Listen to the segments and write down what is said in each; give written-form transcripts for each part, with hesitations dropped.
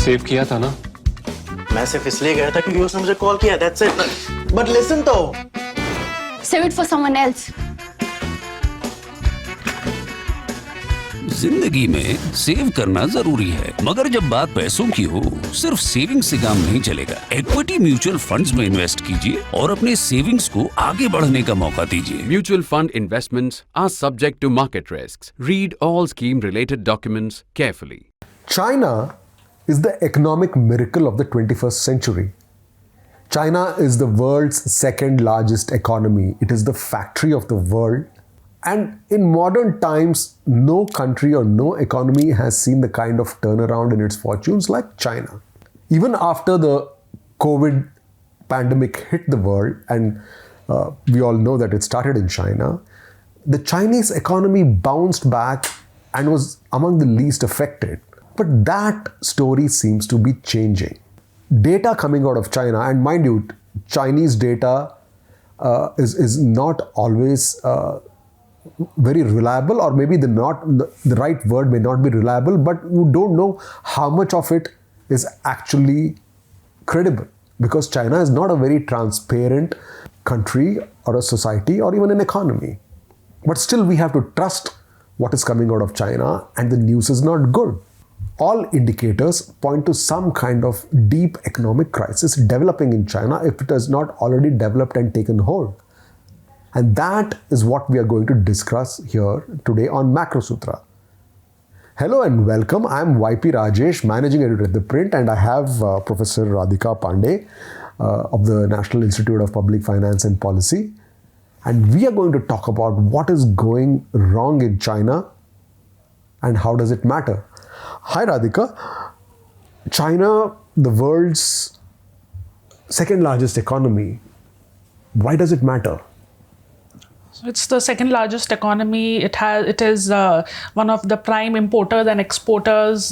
Save किया था ना? मैं सिर्फ इसलिए गया था क्योंकि उसने मुझे कॉल किया, that's it. But listen तो. Save it for someone else. जिंदगी में सेव करना जरूरी है, मगर जब बात पैसों की हो, सिर्फ सेविंग से काम नहीं चलेगा। इक्विटी म्यूचुअल फंड्स में इन्वेस्ट कीजिए और अपने सेविंग्स को आगे बढ़ने का मौका दीजिए। Mutual fund investments are subject to market risks. Read all scheme-related documents carefully. China is the economic miracle of the 21st century. China is the world's second largest economy. It is the factory of the world. And in modern times, no country or no economy has seen the kind of turnaround in its fortunes like China. Even after the COVID pandemic hit the world, and we all know that it started in China, the Chinese economy bounced back and was among the least affected. But that story seems to be changing. Data coming out of China, and mind you, Chinese data is not always very reliable, or maybe the right word may not be reliable, but you don't know how much of it is actually credible, because China is not a very transparent country or a society or even an economy. But still we have to trust what is coming out of China, and the news is not good. All indicators point to some kind of deep economic crisis developing in China if it has not already developed and taken hold. And that is what we are going to discuss here today on Macro Sutra. Hello and welcome. I am YP Rajesh, Managing Editor at ThePrint, and I have Professor Radhika Pandey of the National Institute of Public Finance and Policy. And we are going to talk about what is going wrong in China and how does it matter. Hi Radhika. China, the world's second largest economy. Why does it matter? It's the second largest economy. It is one of the prime importers and exporters,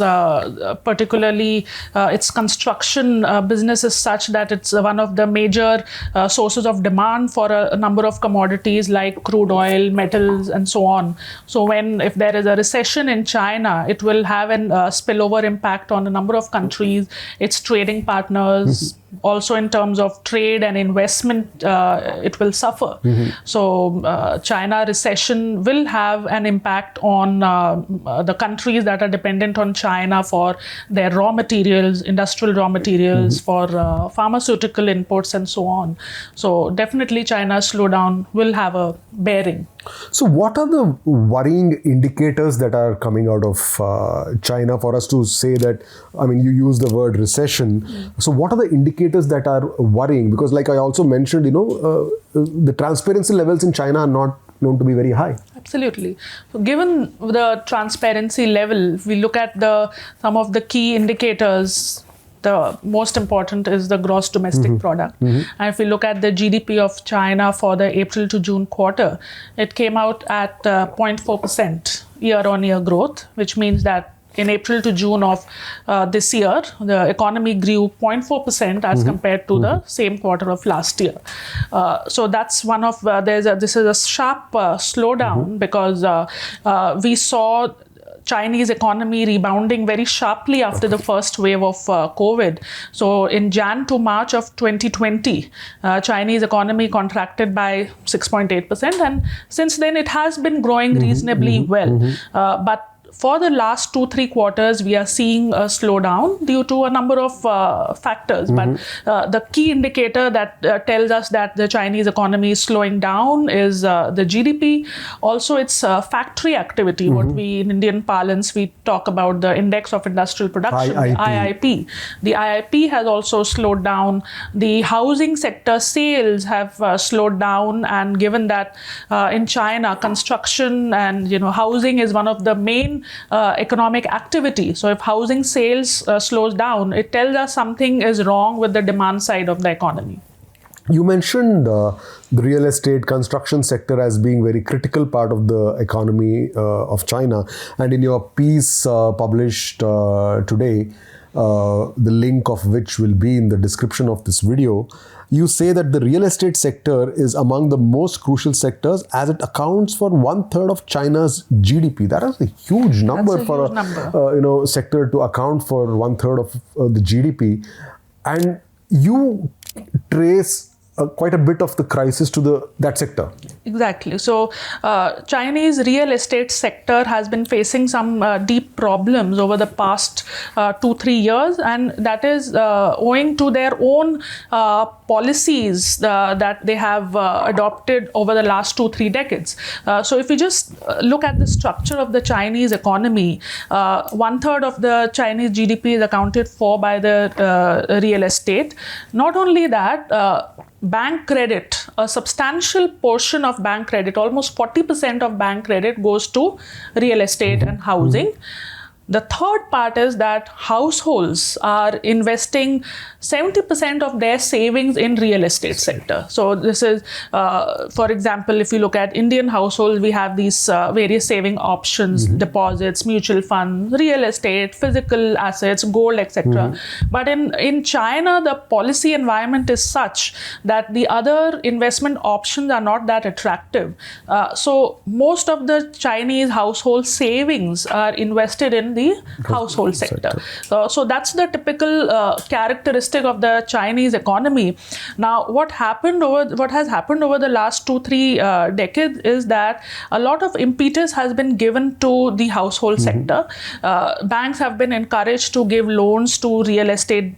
particularly its construction business is such that it's one of the major sources of demand for a number of commodities like crude oil, metals, and so on. So if there is a recession in China, it will have an spillover impact on a number of countries, its trading partners. Also in terms of trade and investment, it will suffer. So China recession will have an impact on the countries that are dependent on China for their raw materials, industrial raw materials, for pharmaceutical inputs and so on. So definitely China's slowdown will have a bearing. So what are the worrying indicators that are coming out of China for us to say that, I mean, you use the word recession. So what are the indicators that are worrying? Because like I also mentioned, the transparency levels in China are not known to be very high. Absolutely. So given the transparency level, we look at some of the key indicators. The most important is the gross domestic product. And if we look at the GDP of China for the April to June quarter, it came out at 0.4% year-on-year growth, which means that in April to June of this year, the economy grew 0.4% as compared to the same quarter of last year. So that's one of, this is a sharp slowdown because we saw Chinese economy rebounding very sharply after the first wave of COVID. So in Jan to March of 2020, Chinese economy contracted by 6.8%, and since then it has been growing reasonably well. But for the last 2-3 quarters, we are seeing a slowdown due to a number of factors. But the key indicator that tells us that the Chinese economy is slowing down is the GDP. Also, its factory activity, what we in Indian parlance, we talk about the Index of Industrial Production, IIP. The IIP has also slowed down. The housing sector sales have slowed down. And given that in China, construction and housing is one of the main economic activity. So if housing sales slows down, it tells us something is wrong with the demand side of the economy. You mentioned the real estate construction sector as being very critical part of the economy of China. And in your piece published today, the link of which will be in the description of this video, you say that the real estate sector is among the most crucial sectors as it accounts for 1/3 of China's GDP. That is a huge number for a sector to account for 1/3 of the GDP. And you trace quite a bit of the crisis to that sector. Exactly. So, Chinese real estate sector has been facing some deep problems over the past 2-3 years, and that is owing to their own policies that they have adopted over the last 2-3 decades. So, if you just look at the structure of the Chinese economy, 1/3 of the Chinese GDP is accounted for by the real estate. Not only that, bank credit, a substantial portion of bank credit, almost 40% of bank credit goes to real estate and housing. The third part is that households are investing 70% of their savings in real estate sector. So this is, for example, if you look at Indian households, we have these various saving options, deposits, mutual funds, real estate, physical assets, gold, etc. But in China, the policy environment is such that the other investment options are not that attractive. So most of the Chinese household savings are invested in the household sector. So that's the typical characteristic of the Chinese economy. Now, what has happened over the last 2-3 decades is that a lot of impetus has been given to the household sector. Banks have been encouraged to give loans to real estate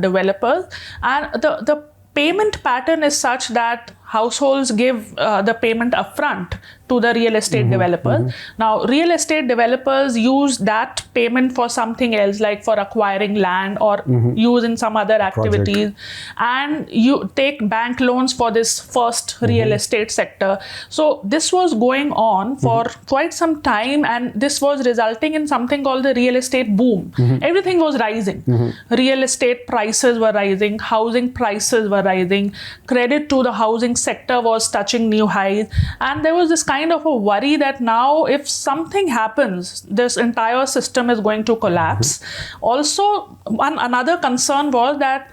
developers, and the payment pattern is such that households give the payment upfront to the real estate developers. Now, real estate developers use that payment for something else, like for acquiring land or use in some other activities. And you take bank loans for this first real estate sector. So this was going on for quite some time, and this was resulting in something called the real estate boom. Everything was rising. Real estate prices were rising, housing prices were rising, credit to the housing sector was touching new highs, and there was this kind of a worry that now if something happens, this entire system is going to collapse. Also, another concern was that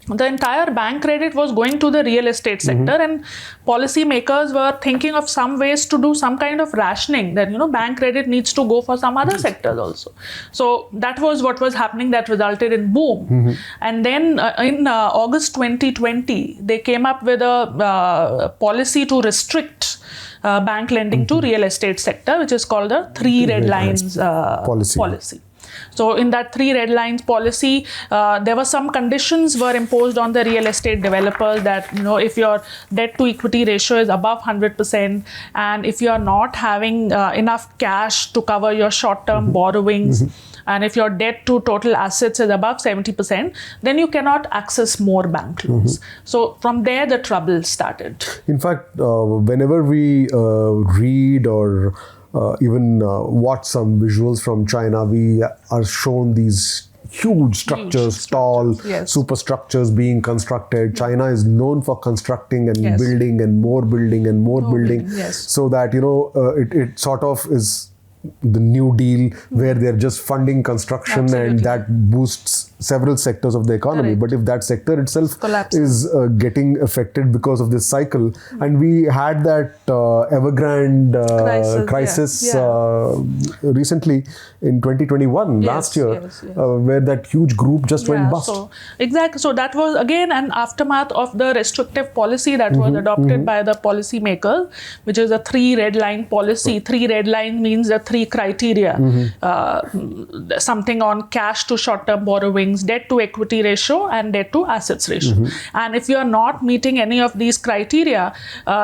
the entire bank credit was going to the real estate sector, and policymakers were thinking of some ways to do some kind of rationing, that bank credit needs to go for some other sectors also. So that was what was happening, that resulted in boom. And then in August 2020, they came up with a policy to restrict bank lending to real estate sector, which is called the 3 red lines policy. So in that 3 red lines policy, there were some conditions were imposed on the real estate developers that, if your debt to equity ratio is above 100%, and if you are not having enough cash to cover your short-term borrowings, and if your debt to total assets is above 70%, then you cannot access more bank loans. So from there, the trouble started. In fact, whenever we read or even watch some visuals from China, we are shown these huge structures, tall superstructures being constructed. China is known for constructing and building and more building and more building, so that it sort of is the New Deal, where they're just funding construction, and that boosts several sectors of the economy. But if that sector itself is getting affected because of this cycle, and we had that Evergrande crisis recently in 2021, last year, where that huge group just went bust. So, exactly. So that was again an aftermath of the restrictive policy that was adopted by the policy makers, which is a 3 red line policy. 3 red line means the 3 criteria, something on cash to short-term borrowings, debt to equity ratio, and debt to assets ratio. And if you are not meeting any of these criteria,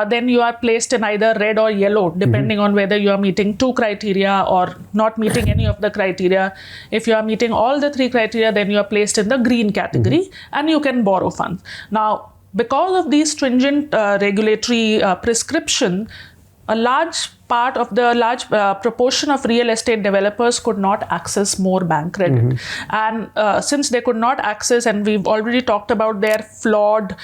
then you are placed in either red or yellow, depending on whether you are meeting 2 criteria or not meeting any of the criteria. If you are meeting all the 3 criteria, then you are placed in the green category, and you can borrow funds. Now, because of these stringent regulatory prescription, a large proportion of real estate developers could not access more bank credit. And since they could not access, and we've already talked about their flawed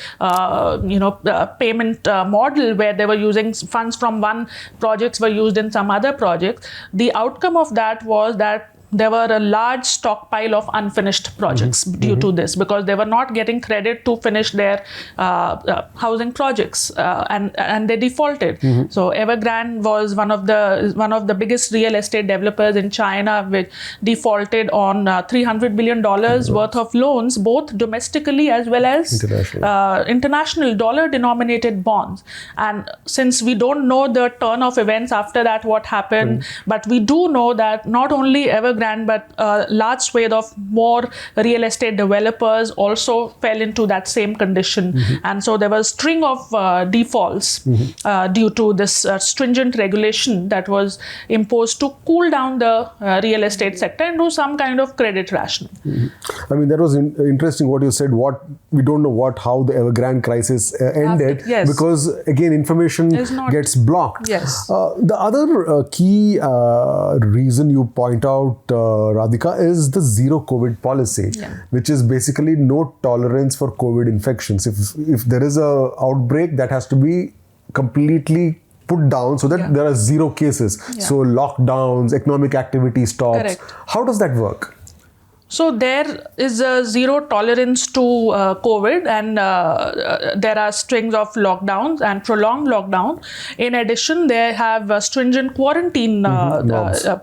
payment model, where they were using funds from one projects were used in some other projects, the outcome of that was that there were a large stockpile of unfinished projects due to this, because they were not getting credit to finish their housing projects, and they defaulted. So Evergrande was one of the biggest real estate developers in China, which defaulted on $300 billion worth of loans, both domestically as well as international dollar-denominated bonds. And since we don't know the turn of events after that, what happened, but we do know that not only Evergrande, but a large swathe of more real estate developers also fell into that same condition. And so there was a string of defaults due to this stringent regulation that was imposed to cool down the real estate sector and do some kind of credit rationing. I mean, that was interesting what you said. We don't know how the Evergrande crisis ended, Yes. because again, information gets blocked. Yes. The other key reason you point out, Radhika, is the zero COVID policy, which is basically no tolerance for COVID infections. If there is a outbreak, that has to be completely put down so that there are zero cases. So lockdowns, economic activity stops. Correct. How does that work? So there is a zero tolerance to COVID, and there are strings of lockdowns and prolonged lockdown. In addition, they have stringent quarantine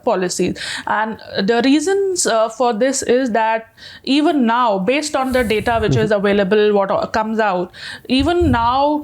policies. And the reasons for this is that even now, based on the data which is available, what comes out, even now,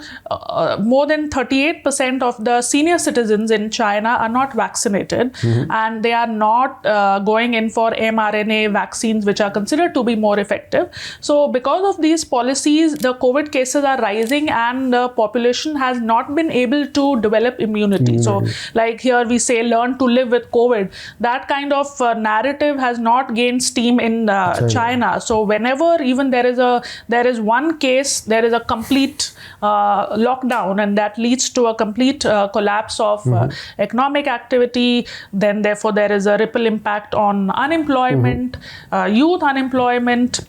more than 38% of the senior citizens in China are not vaccinated, and they are not going in for mRNA vaccines, which are considered to be more effective. So because of these policies, the COVID cases are rising, and the population has not been able to develop immunity. So like here we say, learn to live with COVID. That kind of narrative has not gained steam in China. So whenever even there is one case, there is a complete lockdown, and that leads to a complete collapse of economic activity. Then therefore there is a ripple impact on unemployment, youth unemployment,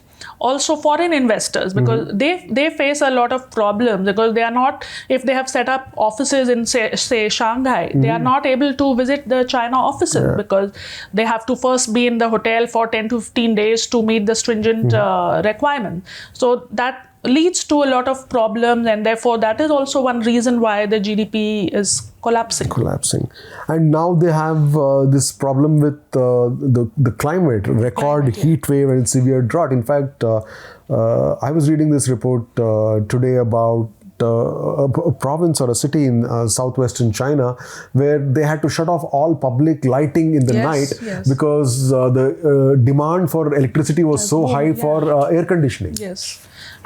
also foreign investors, because they face a lot of problems, because they are not, if they have set up offices in say Shanghai, they are not able to visit the China offices because they have to first be in the hotel for 10 to 15 days to meet the stringent requirements. So that leads to a lot of problems, and therefore that is also one reason why the GDP is collapsing. And now they have this problem with the climate, record heat wave and severe drought. In fact, I was reading this report today about a province or a city in southwestern China where they had to shut off all public lighting in the night because the demand for electricity was so high for air conditioning.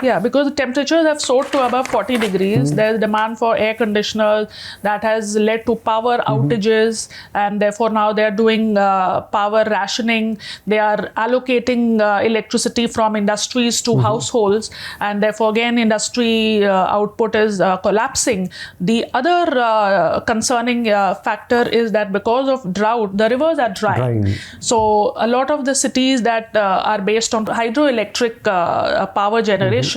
Yeah, because the temperatures have soared to above 40 degrees. There's demand for air conditioners that has led to power outages, and therefore now they're doing power rationing. They are allocating electricity from industries to households, and therefore again industry output is collapsing. The other concerning factor is that because of drought, the rivers are drying. So a lot of the cities that are based on hydroelectric power generation,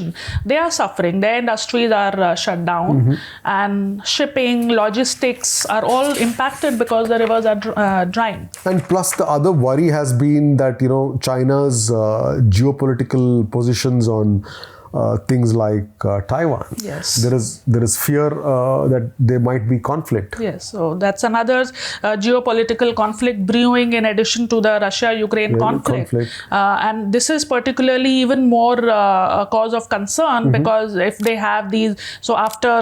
they are suffering. Their industries are shut down, and shipping, logistics are all impacted because the rivers are drying. And plus the other worry has been that, China's geopolitical positions on things like Taiwan. Yes. There is fear that there might be conflict. Yes, so that's another geopolitical conflict brewing in addition to the Russia-Ukraine conflict. And this is particularly even more a cause of concern because if they have these, so after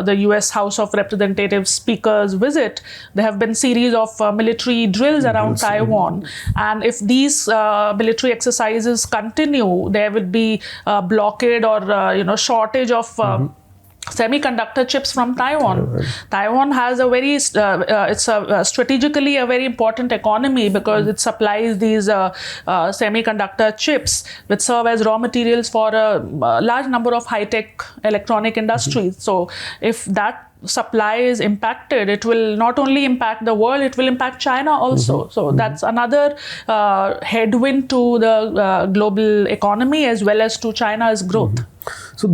the US House of Representatives Speaker's visit, there have been series of military drills around Taiwan. And if these military exercises continue, there will be blockade or shortage of semiconductor chips from Taiwan. Taiwan has a very, it's strategically a very important economy because it supplies these semiconductor chips which serve as raw materials for a large number of high-tech electronic industries. So if that supply is impacted, it will not only impact the world, it will impact China also. So that's another headwind to the global economy as well as to China's growth. So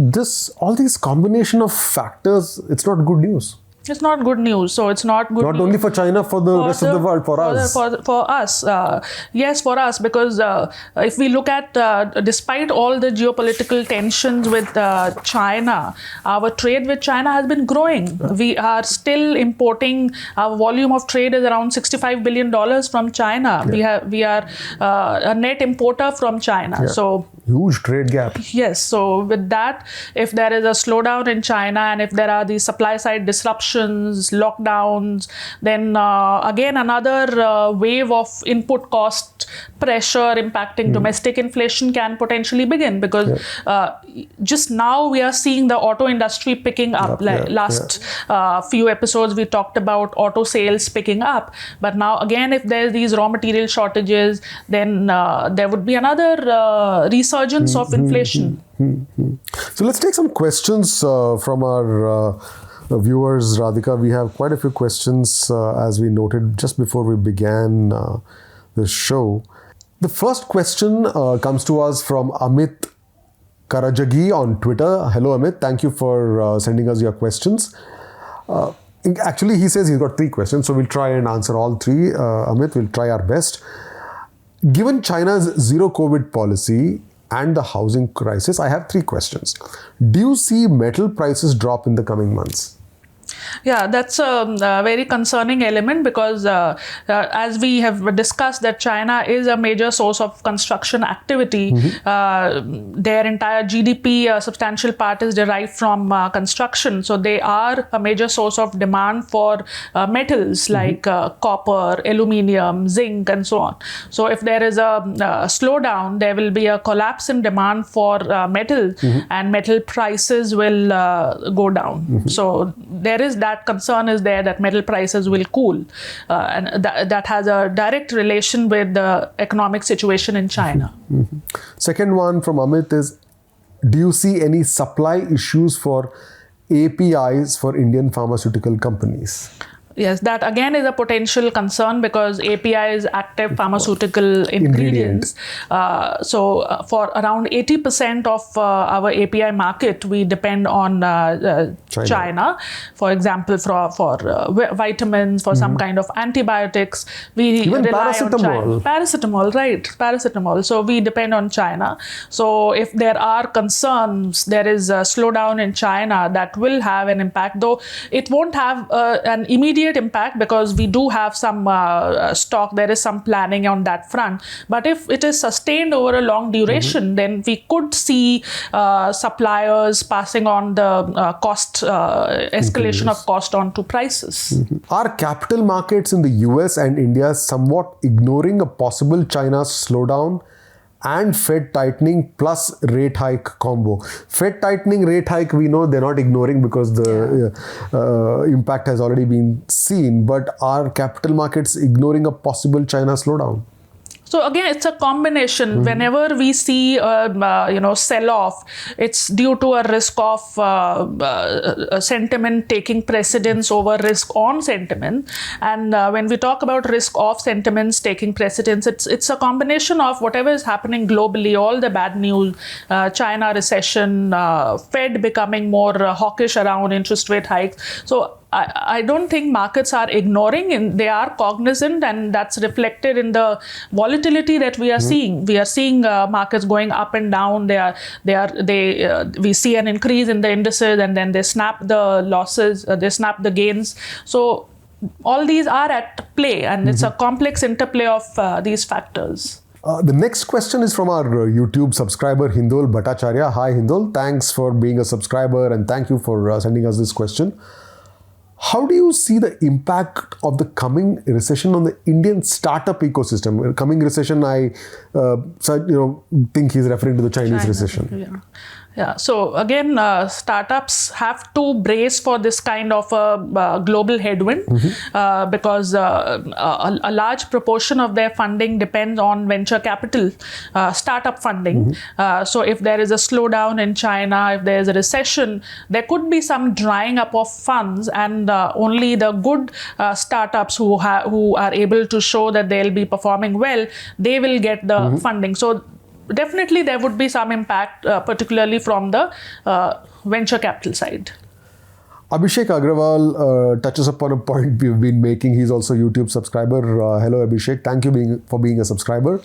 all these combination of factors, it's not good news. It's not good news. So it's not good Not news. only for China, for the rest of the world, for us. For us. Yes, for us. Because if we look at, despite all the geopolitical tensions with China, our trade with China has been growing. We are still importing, our volume of trade is around $65 billion from China. We are a net importer from China. So huge trade gap. yes, so with that, if there is a slowdown in China and if there are these supply side disruptions, lockdowns, then again another wave of input cost pressure impacting domestic inflation can potentially begin, because just now we are seeing the auto industry picking up. Last few episodes we talked about auto sales picking up, but now again if there's these raw material shortages, then there would be another resurgence of inflation. So let's take some questions from our viewers, Radhika. We have quite a few questions as we noted just before we began the show. The first question comes to us from Amit Karajagi on Twitter. Hello Amit, thank you for sending us your questions. Actually, he says he's got 3 questions, so we'll try and answer all 3. Amit, we'll try our best. Given China's zero COVID policy and the housing crisis, I have 3 questions. Do you see metal prices drop in the coming months? Yeah, that's a very concerning element, because as we have discussed that China is a major source of construction activity. Their entire GDP, a substantial part is derived from construction. So they are a major source of demand for metals like copper, aluminium, zinc, and so on. So if there is a slowdown, there will be a collapse in demand for metal, and metal prices will go down. So there is that concern is there that metal prices will cool, and that has a direct relation with the economic situation in China. Second one from Amit is, do you see any supply issues for APIs for Indian pharmaceutical companies? Yes, that again is a potential concern, because API is active pharmaceutical ingredients. So for around 80% of our API market, we depend on China. For example, for vitamins, for some kind of antibiotics, we Even rely paracetamol. on China. Paracetamol, right? Paracetamol. So we depend on China. So if there are concerns, there is a slowdown in China, that will have an impact, though it won't have an immediate impact, because we do have some stock. There is some planning on that front. But if it is sustained over a long duration, then we could see suppliers passing on the cost escalation of cost onto prices. Are capital markets in the US and India somewhat ignoring a possible China slowdown and Fed tightening plus rate hike combo? Fed tightening, rate hike, we know they're not ignoring, because the impact has already been seen. But are capital markets ignoring a possible China slowdown? So again, it's a combination. Whenever we see sell-off, it's due to a risk of sentiment taking precedence over risk on sentiment. And when we talk about risk of sentiments taking precedence, it's a combination of whatever is happening globally, all the bad news, China recession, Fed becoming more hawkish around interest rate hikes. So I don't think markets are ignoring, and they are cognizant, and that's reflected in the volatility that we are seeing. We are seeing markets going up and down. We see an increase in the indices, and then they snap the losses, they snap the gains. So all these are at play, and it's a complex interplay of these factors. The next question is from our YouTube subscriber Hindol Bhattacharya. Hi Hindol, thanks for being a subscriber, and thank you for sending us this question. How do you see the impact of the coming recession on the Indian startup ecosystem? Coming recession, I think he's referring to the Chinese recession. Yeah. So again, startups have to brace for this kind of a global headwind, because a large proportion of their funding depends on venture capital, startup funding. So if there is a slowdown in China, if there is a recession, there could be some drying up of funds, and only the good startups who are able to show that they'll be performing well, they will get the funding. So definitely there would be some impact, particularly from the venture capital side. Abhishek Agrawal touches upon a point we've been making. He's also a YouTube subscriber. Hello, Abhishek. Thank you for being a subscriber.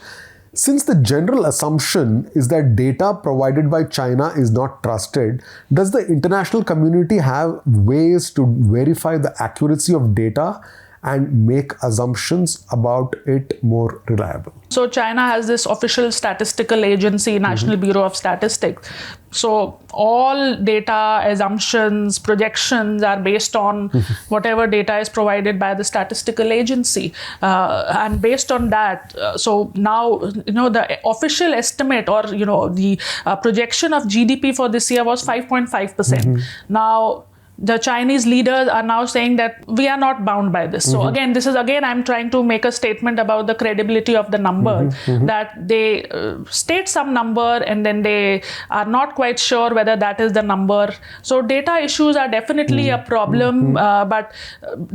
Since the general assumption is that data provided by China is not trusted, does the international community have ways to verify the accuracy of data and make assumptions about it more reliable? So China has this official statistical agency, National Bureau of Statistics. So all data, assumptions, projections are based on whatever data is provided by the statistical agency. And based on that, so now, the official estimate or, the projection of GDP for this year was 5.5%. Now, the Chinese leaders are now saying that we are not bound by this. So again, I'm trying to make a statement about the credibility of the number, that they state some number and then they are not quite sure whether that is the number. So data issues are definitely a problem, but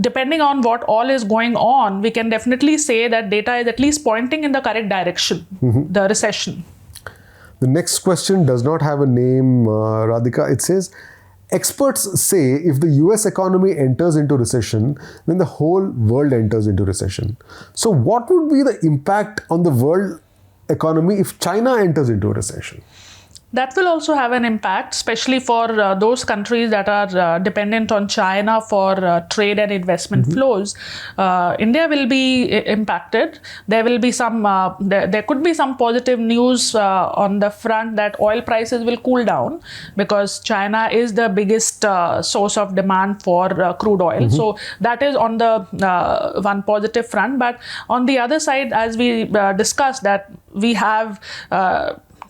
depending on what all is going on, we can definitely say that data is at least pointing in the correct direction, the recession. The next question does not have a name, Radhika. It says, experts say if the US economy enters into recession, then the whole world enters into recession. So what would be the impact on the world economy if China enters into a recession? That will also have an impact, especially for those countries that are dependent on China for trade and investment flows. India will be impacted. There will be some, there could be some positive news on the front that oil prices will cool down because China is the biggest source of demand for crude oil. So that is on the one positive front. But on the other side, as we discussed, that we have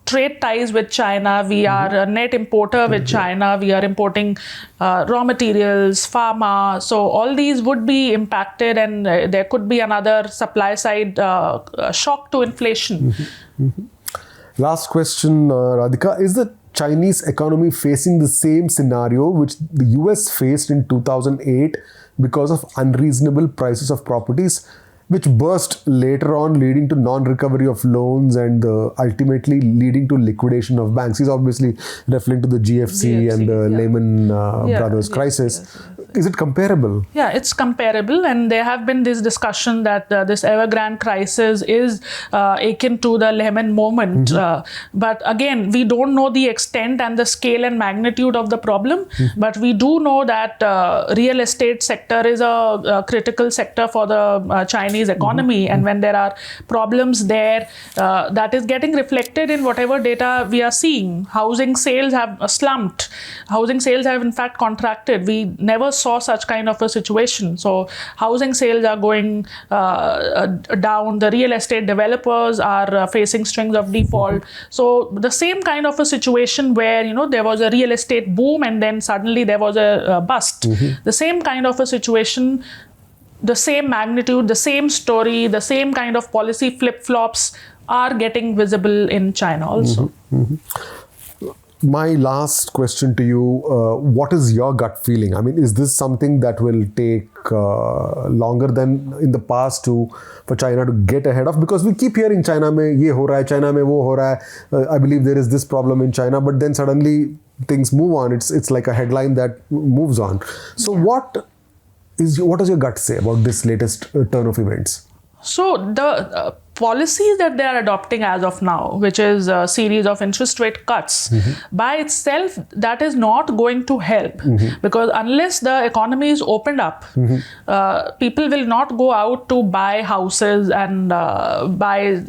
trade ties with China. We are a net importer with China. We are importing raw materials, pharma. So all these would be impacted, and there could be another supply side shock to inflation. Last question, Radhika. Is the Chinese economy facing the same scenario which the US faced in 2008 because of unreasonable prices of properties, which burst later on, leading to non-recovery of loans and ultimately leading to liquidation of banks? He's obviously referring to the GFC and the Lehman Brothers crisis. Yes. Is it comparable? Yeah, it's comparable, and there have been this discussion that this Evergrande crisis is akin to the Lehman moment. But again, we don't know the extent and the scale and magnitude of the problem, but we do know that real estate sector is a critical sector for the Chinese economy, and when there are problems there, that is getting reflected in whatever data we are seeing. Housing sales have slumped. Housing sales have in fact contracted. We never saw such kind of a situation. So housing sales are going down. The real estate developers are facing strings of default. So the same kind of a situation where, there was a real estate boom and then suddenly there was a bust. The same kind of a situation, the same magnitude, the same story, the same kind of policy flip-flops are getting visible in China also. My last question to you, what is your gut feeling? I mean, is this something that will take longer than in the past for China to get ahead of? Because we keep hearing China mein ye ho raha hai, China mein wo ho raha hai. I believe there is this problem in China, but then suddenly things move on. It's like a headline that moves on. So what does your gut say about this latest turn of events? So the policies that they are adopting as of now, which is a series of interest rate cuts, by itself, that is not going to help, because unless the economy is opened up, people will not go out to buy houses and buy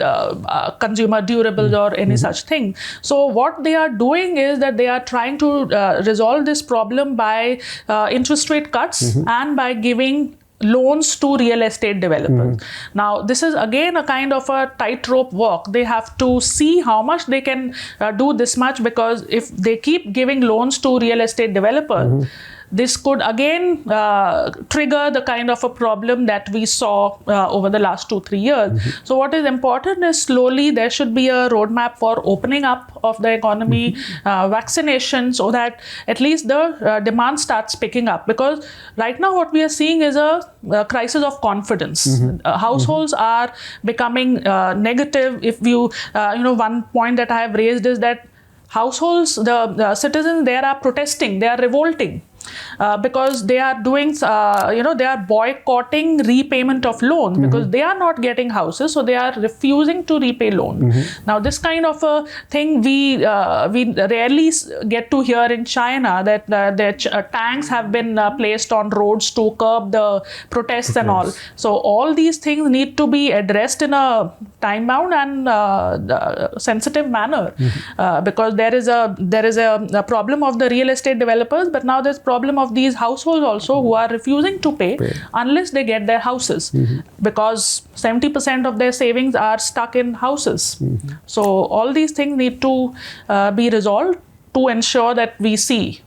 consumer durables or any such thing. So what they are doing is that they are trying to resolve this problem by interest rate cuts and by giving loans to real estate developers. Now, this is again a kind of a tightrope walk. They have to see how much they can do this much, because if they keep giving loans to real estate developers, this could again trigger the kind of a problem that we saw over the last 2-3 years. So what is important is slowly there should be a roadmap for opening up of the economy, vaccination, so that at least the demand starts picking up. Because right now what we are seeing is a crisis of confidence. Households are becoming negative. If you, one point that I have raised is that households, the citizens there are protesting, they are revolting. because they are doing, they are boycotting repayment of loans because they are not getting houses, so they are refusing to repay loan. Now, this kind of a thing we rarely get to hear in China, that their tanks have been placed on roads to curb the protests and all. So all these things need to be addressed in a time-bound and sensitive manner, because there is a problem of the real estate developers, but now there's problem of these households also who are refusing to pay unless they get their houses, because 70% of their savings are stuck in houses. So all these things need to be resolved to ensure that we see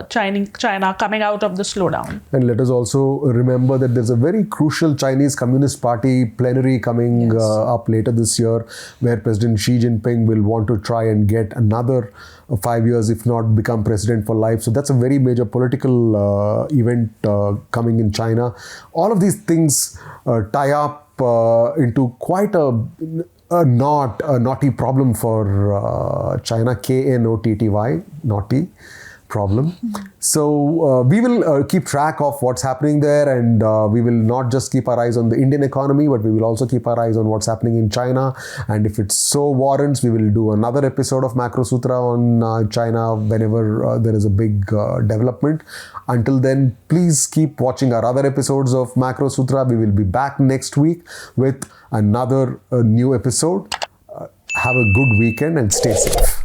China coming out of the slowdown. And let us also remember that there's a very crucial Chinese Communist Party plenary coming up later this year, where President Xi Jinping will want to try and get another 5 years, if not become president for life. So that's a very major political event coming in China. All of these things tie up into quite a naughty problem for China, KNOTTY, naughty problem. So we will keep track of what's happening there, and we will not just keep our eyes on the Indian economy, but we will also keep our eyes on what's happening in China. And if it so warrants, we will do another episode of Macro Sutra on China whenever there is a big development. Until then, please keep watching our other episodes of Macro Sutra. We will be back next week with another new episode. Have a good weekend and stay safe.